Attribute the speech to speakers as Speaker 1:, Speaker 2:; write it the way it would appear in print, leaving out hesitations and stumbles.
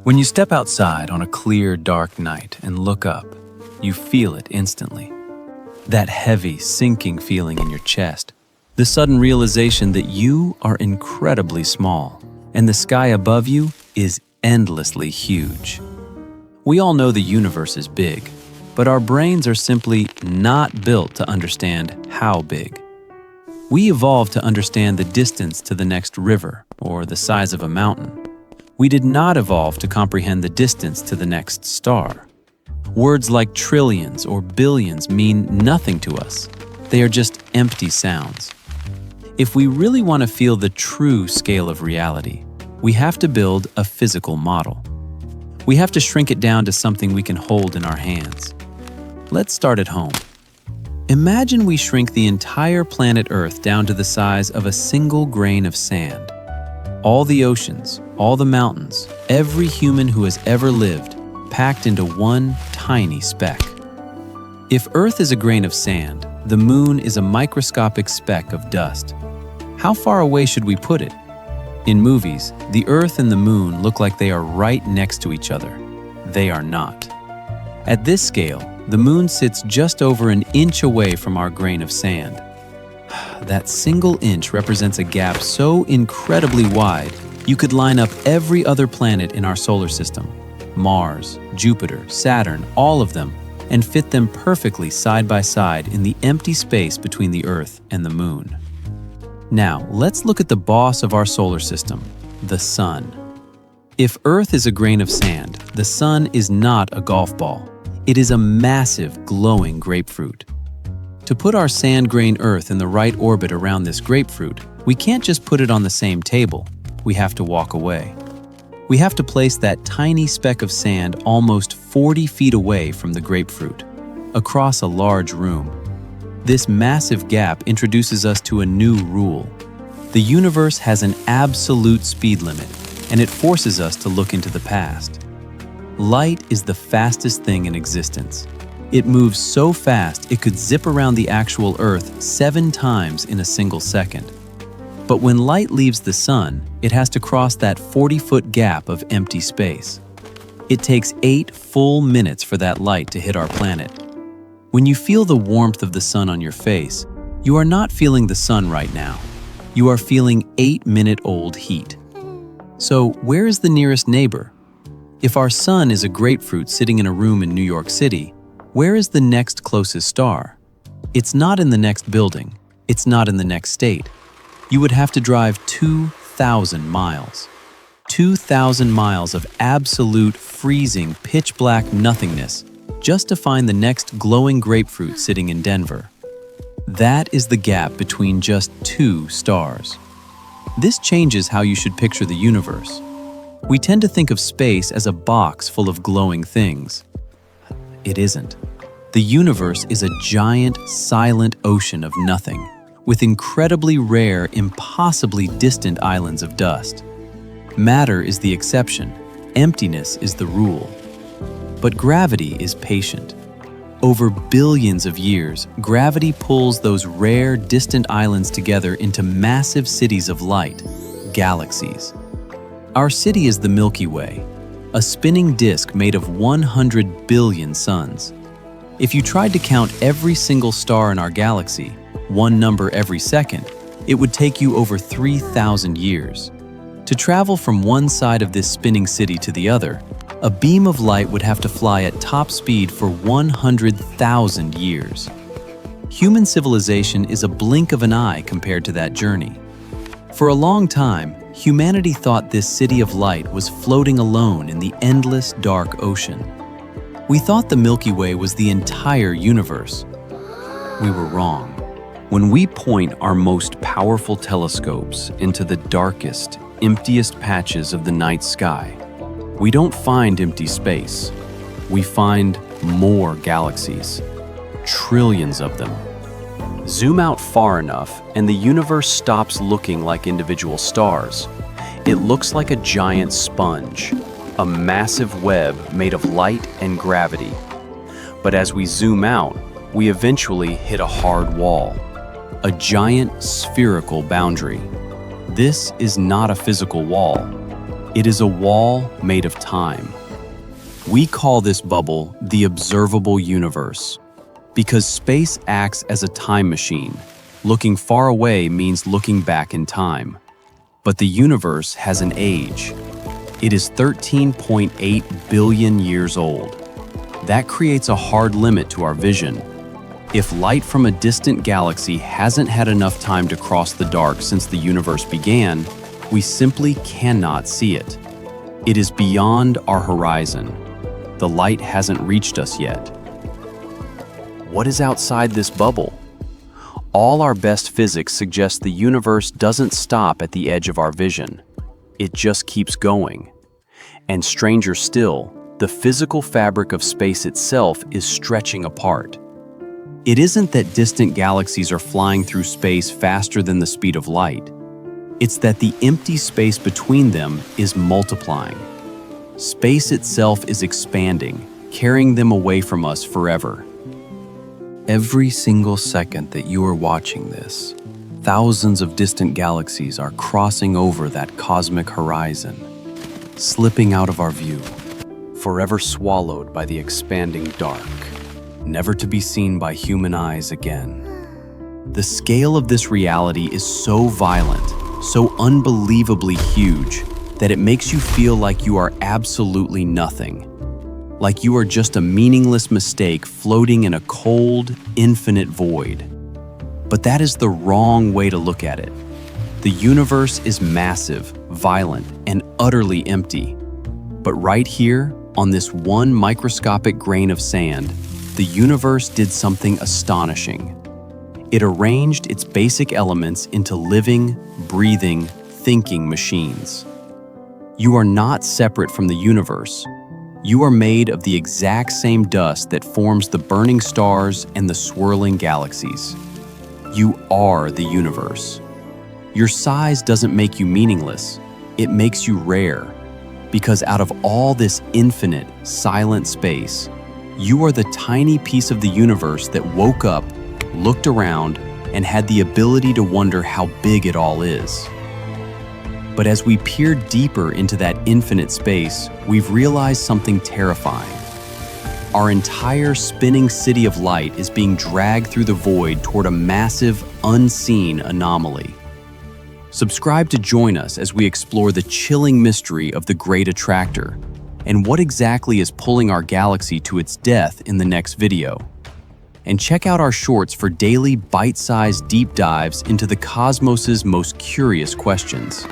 Speaker 1: When you step outside on a clear, dark night and look up, you feel it instantly. That heavy, sinking feeling in your chest. The sudden realization that you are incredibly small, and the sky above you is endlessly huge. We all know the universe is big, but our brains are simply not built to understand how big. We evolved to understand the distance to the next river or the size of a mountain. We did not evolve to comprehend the distance to the next star. Words like trillions or billions mean nothing to us. They are just empty sounds. If we really want to feel the true scale of reality, we have to build a physical model. We have to shrink it down to something we can hold in our hands. Let's start at home. Imagine we shrink the entire planet Earth down to the size of a single grain of sand. All the oceans, all the mountains, every human who has ever lived, packed into one tiny speck. If Earth is a grain of sand, the moon is a microscopic speck of dust. How far away should we put it? In movies, the Earth and the moon look like they are right next to each other. They are not. At this scale, the moon sits just over an inch away from our grain of sand. That single inch represents a gap so incredibly wide, you could line up every other planet in our solar system, Mars, Jupiter, Saturn, all of them, and fit them perfectly side by side in the empty space between the Earth and the moon. Now, let's look at the boss of our solar system, the Sun. If Earth is a grain of sand, the Sun is not a golf ball. It is a massive, glowing grapefruit. To put our sand grain Earth in the right orbit around this grapefruit, we can't just put it on the same table. We have to walk away. We have to place that tiny speck of sand almost 40 feet away from the grapefruit, across a large room. This massive gap introduces us to a new rule. The universe has an absolute speed limit, and it forces us to look into the past. Light is the fastest thing in existence. It moves so fast it could zip around the actual Earth 7 times in a single second. But when light leaves the sun, it has to cross that 40-foot gap of empty space. It takes 8 full minutes for that light to hit our planet. When you feel the warmth of the sun on your face, you are not feeling the sun right now. You are feeling 8-minute-old heat. So where is the nearest neighbor? If our sun is a grapefruit sitting in a room in New York City, where is the next closest star? It's not in the next building. It's not in the next state. You would have to drive 2,000 miles. 2,000 miles of absolute freezing, pitch-black nothingness just to find the next glowing grapefruit sitting in Denver. That is the gap between just 2 stars. This changes how you should picture the universe. We tend to think of space as a box full of glowing things. It isn't. The universe is a giant, silent ocean of nothing, with incredibly rare, impossibly distant islands of dust. Matter is the exception. Emptiness is the rule. But gravity is patient. Over billions of years, gravity pulls those rare, distant islands together into massive cities of light, galaxies. Our city is the Milky Way, a spinning disk made of 100 billion suns. If you tried to count every single star in our galaxy, one number every second, it would take you over 3,000 years. To travel from one side of this spinning city to the other, a beam of light would have to fly at top speed for 100,000 years. Human civilization is a blink of an eye compared to that journey. For a long time, humanity thought this city of light was floating alone in the endless dark ocean. We thought the Milky Way was the entire universe. We were wrong. When we point our most powerful telescopes into the darkest, emptiest patches of the night sky, we don't find empty space. We find more galaxies, trillions of them. Zoom out far enough, and the universe stops looking like individual stars. It looks like a giant sponge, a massive web made of light and gravity. But as we zoom out, we eventually hit a hard wall, a giant spherical boundary. This is not a physical wall. It is a wall made of time. We call this bubble the observable universe because space acts as a time machine. Looking far away means looking back in time. But the universe has an age. It is 13.8 billion years old. That creates a hard limit to our vision. If light from a distant galaxy hasn't had enough time to cross the dark since the universe began, we simply cannot see it. It is beyond our horizon. The light hasn't reached us yet. What is outside this bubble? All our best physics suggests the universe doesn't stop at the edge of our vision. It just keeps going. And stranger still, the physical fabric of space itself is stretching apart. It isn't that distant galaxies are flying through space faster than the speed of light. It's that the empty space between them is multiplying. Space itself is expanding, carrying them away from us forever. Every single second that you are watching this, thousands of distant galaxies are crossing over that cosmic horizon, slipping out of our view, forever swallowed by the expanding dark, never to be seen by human eyes again. The scale of this reality is so violent, so unbelievably huge, that it makes you feel like you are absolutely nothing. Like you are just a meaningless mistake floating in a cold, infinite void. But that is the wrong way to look at it. The universe is massive, violent, and utterly empty. But right here, on this one microscopic grain of sand, the universe did something astonishing. It arranged its basic elements into living, breathing, thinking machines. You are not separate from the universe. You are made of the exact same dust that forms the burning stars and the swirling galaxies. You are the universe. Your size doesn't make you meaningless. It makes you rare. Because out of all this infinite, silent space, you are the tiny piece of the universe that woke up, looked around, and had the ability to wonder how big it all is. But as we peer deeper into that infinite space, we've realized something terrifying. Our entire spinning city of light is being dragged through the void toward a massive, unseen anomaly. Subscribe to join us as we explore the chilling mystery of the Great Attractor and what exactly is pulling our galaxy to its death in the next video. And check out our shorts for daily bite-sized deep dives into the cosmos's most curious questions.